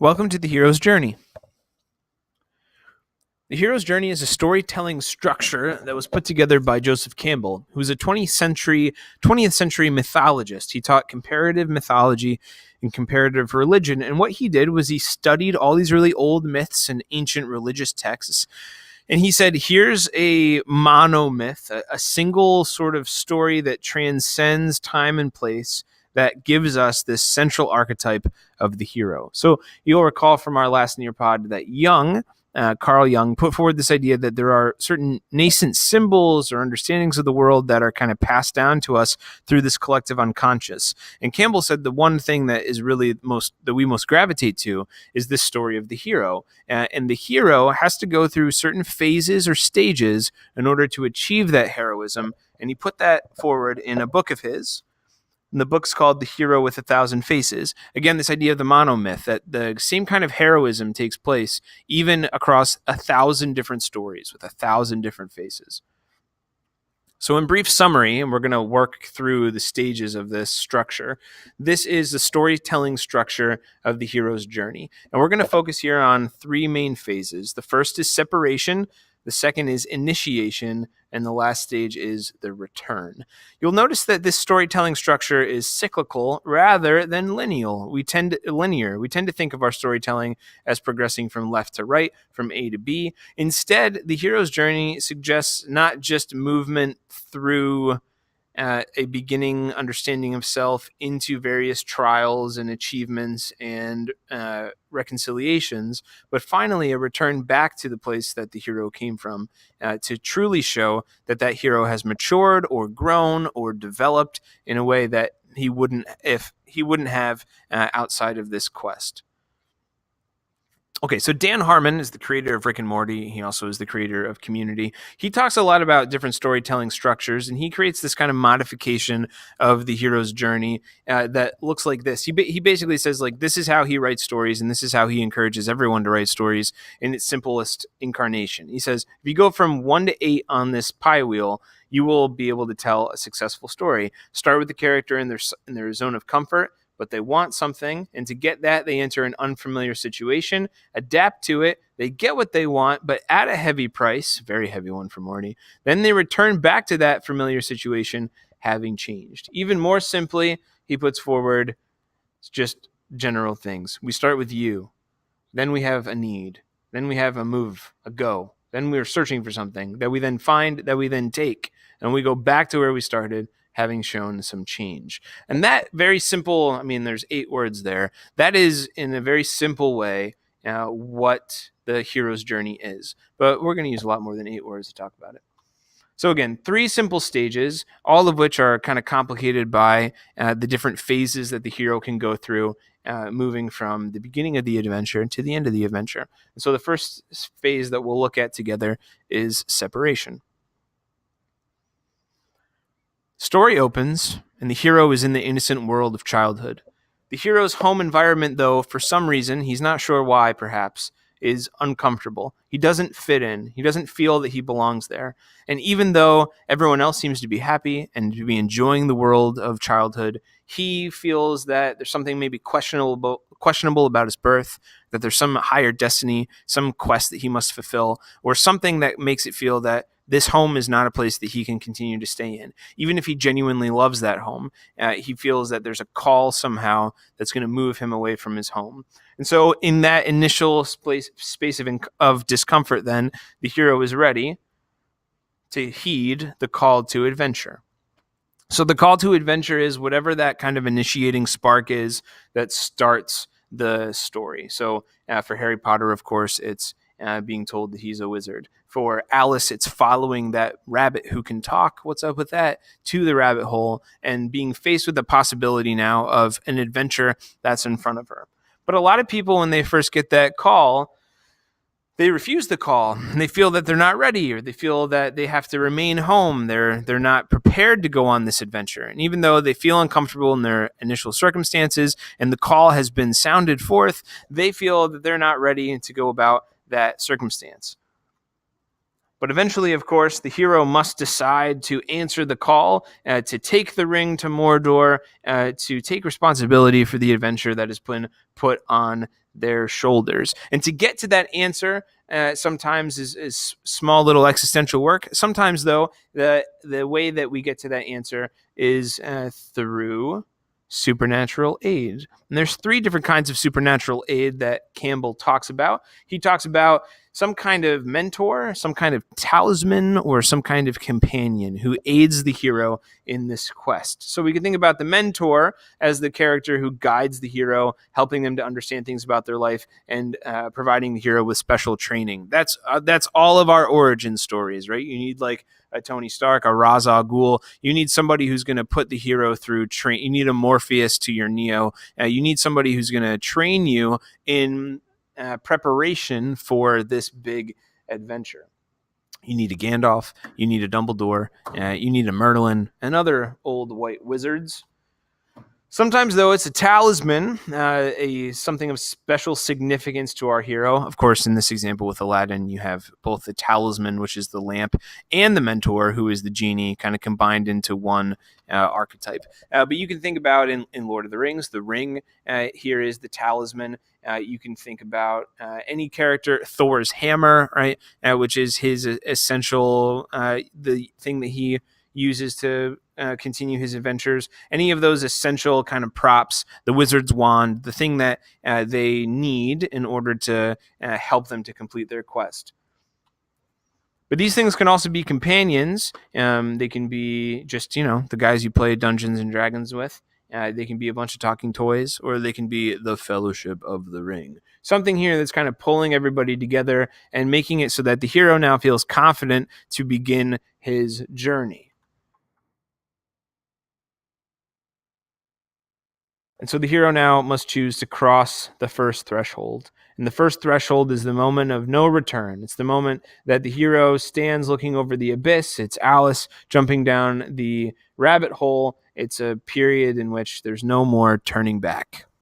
Welcome to The Hero's Journey. The Hero's Journey is a storytelling structure that was put together by Joseph Campbell, who's a 20th century mythologist. He taught comparative mythology and comparative religion, and what he did was he studied all these really old myths and ancient religious texts, and he said, here's a monomyth, a single sort of story that transcends time and place, that gives us this central archetype of the hero. So you'll recall from our last Nearpod that Carl Jung, put forward this idea that there are certain nascent symbols or understandings of the world that are kind of passed down to us through this collective unconscious. And Campbell said the one thing that is really that we most gravitate to is this story of the hero. And the hero has to go through certain phases or stages in order to achieve that heroism. And he put that forward in a book of his. And the book's called The Hero with a Thousand Faces. Again, this idea of the monomyth, that the same kind of heroism takes place even across 1,000 different stories with 1,000 different faces. So in brief summary, and we're going to work through the stages of this structure, this is the storytelling structure of the hero's journey. And we're going to focus here on three main phases. The first is separation. The second is initiation, and the last stage is the return. You'll notice that this storytelling structure is cyclical rather than linear. We tend to think of our storytelling as progressing from left to right, from A to B. Instead, the hero's journey suggests not just movement through a beginning understanding of self into various trials and achievements and reconciliations, but finally a return back to the place that the hero came from, to truly show that that hero has matured or grown or developed in a way that he wouldn't have outside of this quest. Okay, so Dan Harmon is the creator of Rick and Morty. He also is the creator of Community. He talks a lot about different storytelling structures, and he creates this kind of modification of the hero's journey that looks like this. He basically says, like, this is how he writes stories, and this is how he encourages everyone to write stories in its simplest incarnation. He says, if you go from 1 to 8 on this pie wheel, you will be able to tell a successful story. Start with the character in their zone of comfort, but they want something, and to get that, they enter an unfamiliar situation, adapt to it, they get what they want, but at a heavy price, very heavy one for Morty, then they return back to that familiar situation, having changed. Even more simply, he puts forward just general things. We start with you, then we have a need, then we have a move, a go, then we're searching for something that we then find, that we then take, and we go back to where we started, having shown some change. And that very simple, I mean, there's 8 words there. That is, in a very simple way, what the hero's journey is. But we're going to use a lot more than 8 words to talk about it. So again, 3 simple stages, all of which are kind of complicated by the different phases that the hero can go through, moving from the beginning of the adventure to the end of the adventure. And so the first phase that we'll look at together is separation. Story opens, and the hero is in the innocent world of childhood. The hero's home environment, though, for some reason, he's not sure why, perhaps, is uncomfortable. He doesn't fit in. He doesn't feel that he belongs there. And even though everyone else seems to be happy and to be enjoying the world of childhood, he feels that there's something maybe questionable about his birth, that there's some higher destiny, some quest that he must fulfill, or something that makes it feel that this home is not a place that he can continue to stay in. Even if he genuinely loves that home, he feels that there's a call somehow that's going to move him away from his home. And so in that initial space of discomfort, then, the hero is ready to heed the call to adventure. So the call to adventure is whatever that kind of initiating spark is that starts the story. So for Harry Potter, of course, it's being told that he's a wizard. For Alice, it's following that rabbit who can talk, what's up with that, to the rabbit hole, and being faced with the possibility now of an adventure that's in front of her. But a lot of people, when they first get that call, they refuse the call, and they feel that they're not ready, or they feel that they have to remain home. They're not prepared to go on this adventure. And even though they feel uncomfortable in their initial circumstances and the call has been sounded forth, they feel that they're not ready to go about that circumstance. But eventually, of course, the hero must decide to answer the call, to take the ring to Mordor, to take responsibility for the adventure that has been put on their shoulders. And to get to that answer, sometimes is small little existential work. Sometimes, though, the way that we get to that answer is through supernatural aid. And there's three different kinds of supernatural aid that Campbell talks about. He talks about some kind of mentor, some kind of talisman, or some kind of companion who aids the hero in this quest. So we can think about the mentor as the character who guides the hero, helping them to understand things about their life and providing the hero with special training. That's all of our origin stories, right? You need like a Tony Stark, a Ra's al Ghul. You need somebody who's going to put the hero through train. You need a Morpheus to your Neo. You need somebody who's going to train you in preparation for this big adventure. You need a Gandalf, you need a Dumbledore, you need a Merlin, and other old white wizards. Sometimes, though, it's a talisman, something of special significance to our hero. Of course, in this example with Aladdin, you have both the talisman, which is the lamp, and the mentor, who is the genie, kind of combined into one archetype. But you can think about in Lord of the Rings, the ring here is the talisman. You can think about any character, Thor's hammer, right, which is his essential, the thing that he uses to continue his adventures. Any of those essential kind of props, the wizard's wand, the thing that they need in order to help them to complete their quest. But these things can also be companions. They can be just, the guys you play Dungeons and Dragons with. They can be a bunch of talking toys, or they can be the Fellowship of the Ring. Something here that's kind of pulling everybody together and making it so that the hero now feels confident to begin his journey. And so the hero now must choose to cross the first threshold. And the first threshold is the moment of no return. It's the moment that the hero stands looking over the abyss. It's Alice jumping down the rabbit hole. It's a period in which there's no more turning back.